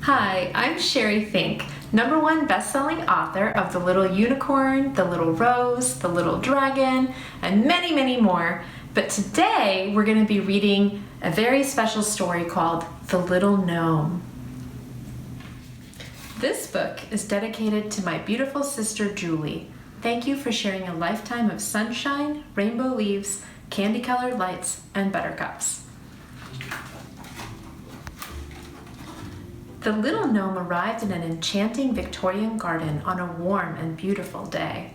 Hi, I'm Sheri Fink, #1 best-selling author of The Little Unicorn, The Little Rose, The Little Dragon, and many, many more. But today we're going to be reading a very special story called The Little Gnome. This book is dedicated to my beautiful sister Julie. Thank you for sharing a lifetime of sunshine, rainbow leaves, candy-colored lights, and buttercups. The little gnome arrived in an enchanting Victorian garden on a warm and beautiful day.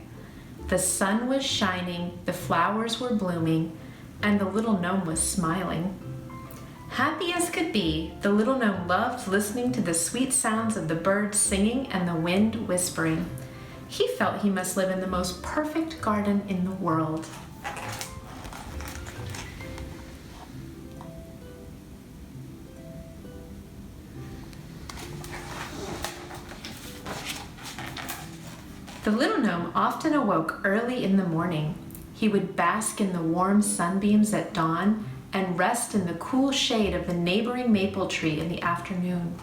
The sun was shining, the flowers were blooming, and the little gnome was smiling. Happy as could be, the little gnome loved listening to the sweet sounds of the birds singing and the wind whispering. He felt he must live in the most perfect garden in the world. The little gnome often awoke early in the morning. He would bask in the warm sunbeams at dawn and rest in the cool shade of the neighboring maple tree in the afternoon.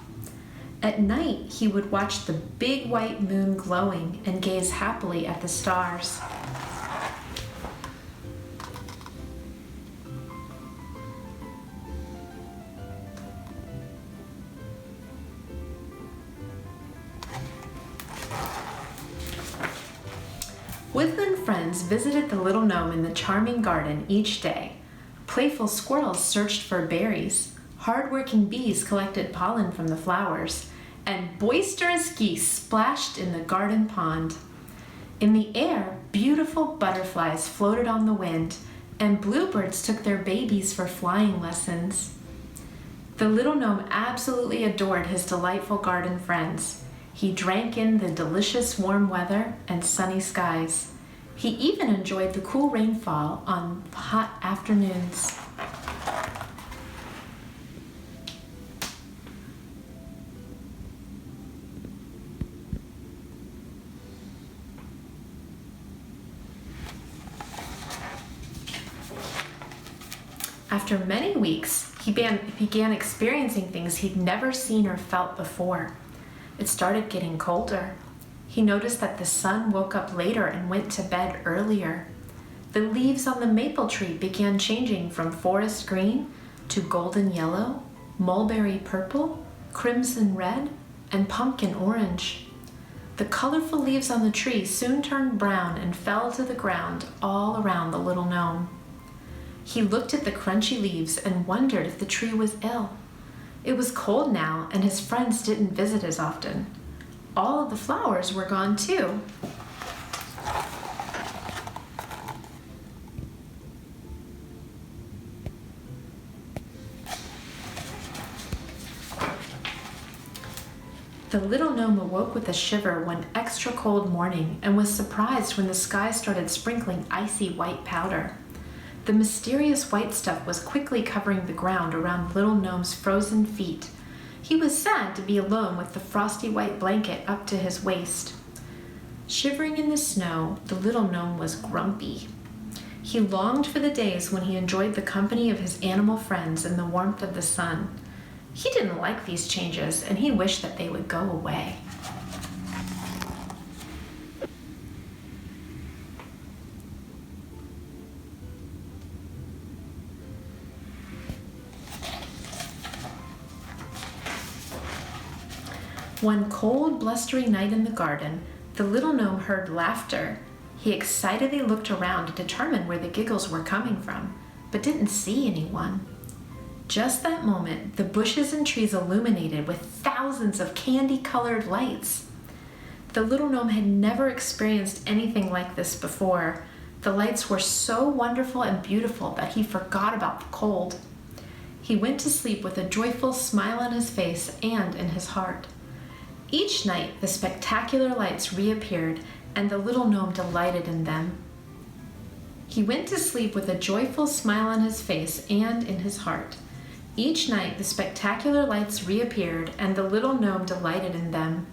At night, he would watch the big white moon glowing and gaze happily at the stars. Woodland friends visited the little gnome in the charming garden each day. Playful squirrels searched for berries, hard-working bees collected pollen from the flowers, and boisterous geese splashed in the garden pond. In the air, beautiful butterflies floated on the wind, and bluebirds took their babies for flying lessons. The little gnome absolutely adored his delightful garden friends. He drank in the delicious warm weather and sunny skies. He even enjoyed the cool rainfall on hot afternoons. After many weeks, he began experiencing things he'd never seen or felt before. It started getting colder. He noticed that the sun woke up later and went to bed earlier. The leaves on the maple tree began changing from forest green to golden yellow, mulberry purple, crimson red, and pumpkin orange. The colorful leaves on the tree soon turned brown and fell to the ground all around the little gnome. He looked at the crunchy leaves and wondered if the tree was ill. It was cold now, and his friends didn't visit as often. All of the flowers were gone too. The little gnome awoke with a shiver one extra cold morning and was surprised when the sky started sprinkling icy white powder. The mysterious white stuff was quickly covering the ground around little gnome's frozen feet. He was sad to be alone with the frosty white blanket up to his waist. Shivering in the snow, the little gnome was grumpy. He longed for the days when he enjoyed the company of his animal friends and the warmth of the sun. He didn't like these changes, and he wished that they would go away. One cold, blustery night in the garden, the little gnome heard laughter. He excitedly looked around to determine where the giggles were coming from, but didn't see anyone. Just that moment, the bushes and trees illuminated with thousands of candy-colored lights. The little gnome had never experienced anything like this before. The lights were so wonderful and beautiful that he forgot about the cold. He went to sleep with a joyful smile on his face and in his heart. Each night, the spectacular lights reappeared, and the little gnome delighted in them. He went to sleep with a joyful smile on his face and in his heart. Each night, the spectacular lights reappeared, and the little gnome delighted in them.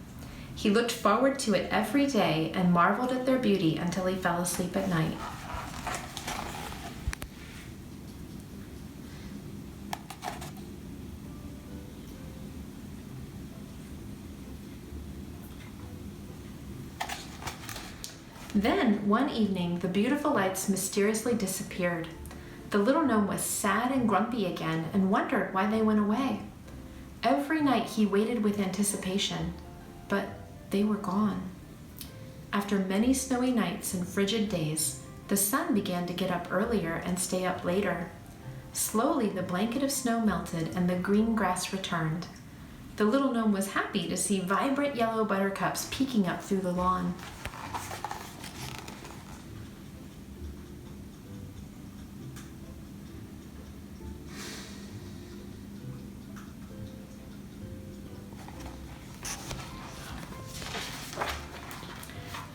He looked forward to it every day and marveled at their beauty until he fell asleep at night. Then, one evening, the beautiful lights mysteriously disappeared. The little gnome was sad and grumpy again and wondered why they went away. Every night he waited with anticipation, but they were gone. After many snowy nights and frigid days, the sun began to get up earlier and stay up later. Slowly, the blanket of snow melted and the green grass returned. The little gnome was happy to see vibrant yellow buttercups peeking up through the lawn.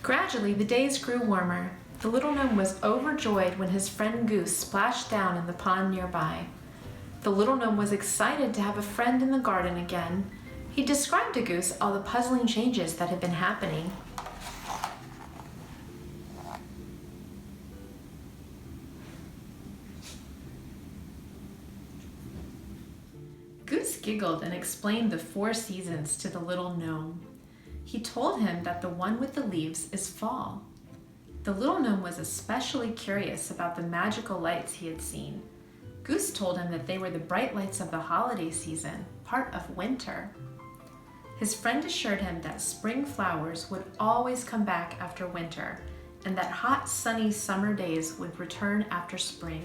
Gradually, the days grew warmer. The little gnome was overjoyed when his friend Goose splashed down in the pond nearby. The little gnome was excited to have a friend in the garden again. He described to Goose all the puzzling changes that had been happening. Goose giggled and explained the 4 seasons to the little gnome. He told him that the one with the leaves is fall. The little gnome was especially curious about the magical lights he had seen. Goose told him that they were the bright lights of the holiday season, part of winter. His friend assured him that spring flowers would always come back after winter, and that hot, sunny summer days would return after spring.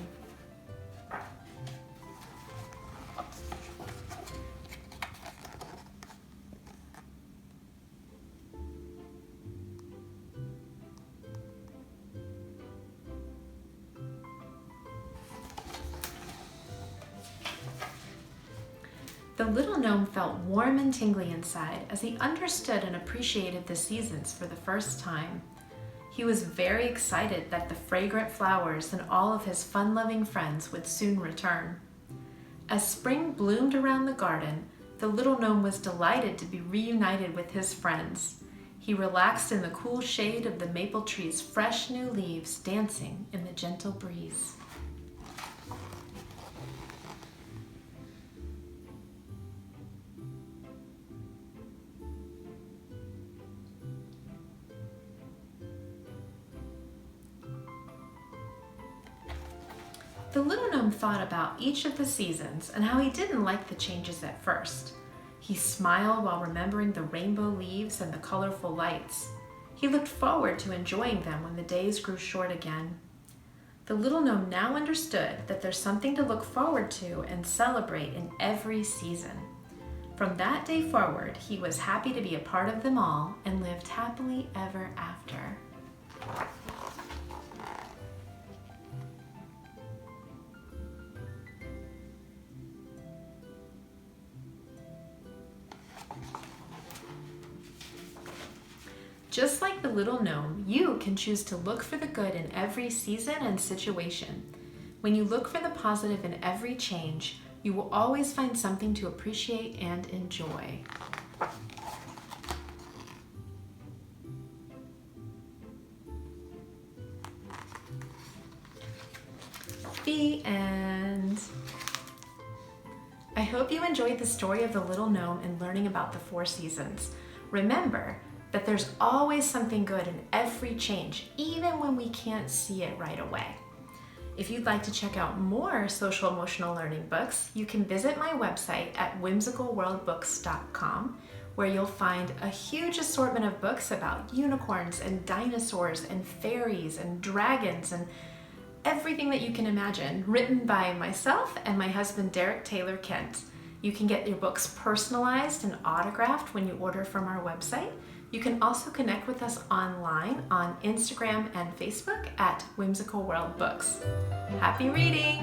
The little gnome felt warm and tingly inside as he understood and appreciated the seasons for the first time. He was very excited that the fragrant flowers and all of his fun-loving friends would soon return. As spring bloomed around the garden, the little gnome was delighted to be reunited with his friends. He relaxed in the cool shade of the maple tree's fresh new leaves dancing in the gentle breeze. The little gnome thought about each of the seasons and how he didn't like the changes at first. He smiled while remembering the rainbow leaves and the colorful lights. He looked forward to enjoying them when the days grew short again. The little gnome now understood that there's something to look forward to and celebrate in every season. From that day forward, he was happy to be a part of them all and lived happily ever after. Just like the little gnome, you can choose to look for the good in every season and situation. When you look for the positive in every change, you will always find something to appreciate and enjoy. The end. I hope you enjoyed the story of the little gnome and learning about the 4 seasons. Remember that there's always something good in every change, even when we can't see it right away. If you'd like to check out more social emotional learning books, you can visit my website at whimsicalworldbooks.com, where you'll find a huge assortment of books about unicorns and dinosaurs and fairies and dragons and everything that you can imagine, written by myself and my husband Derek Taylor Kent. You can get your books personalized and autographed when you order from our website. You can also connect with us online on Instagram and Facebook at Whimsical World Books. Happy reading!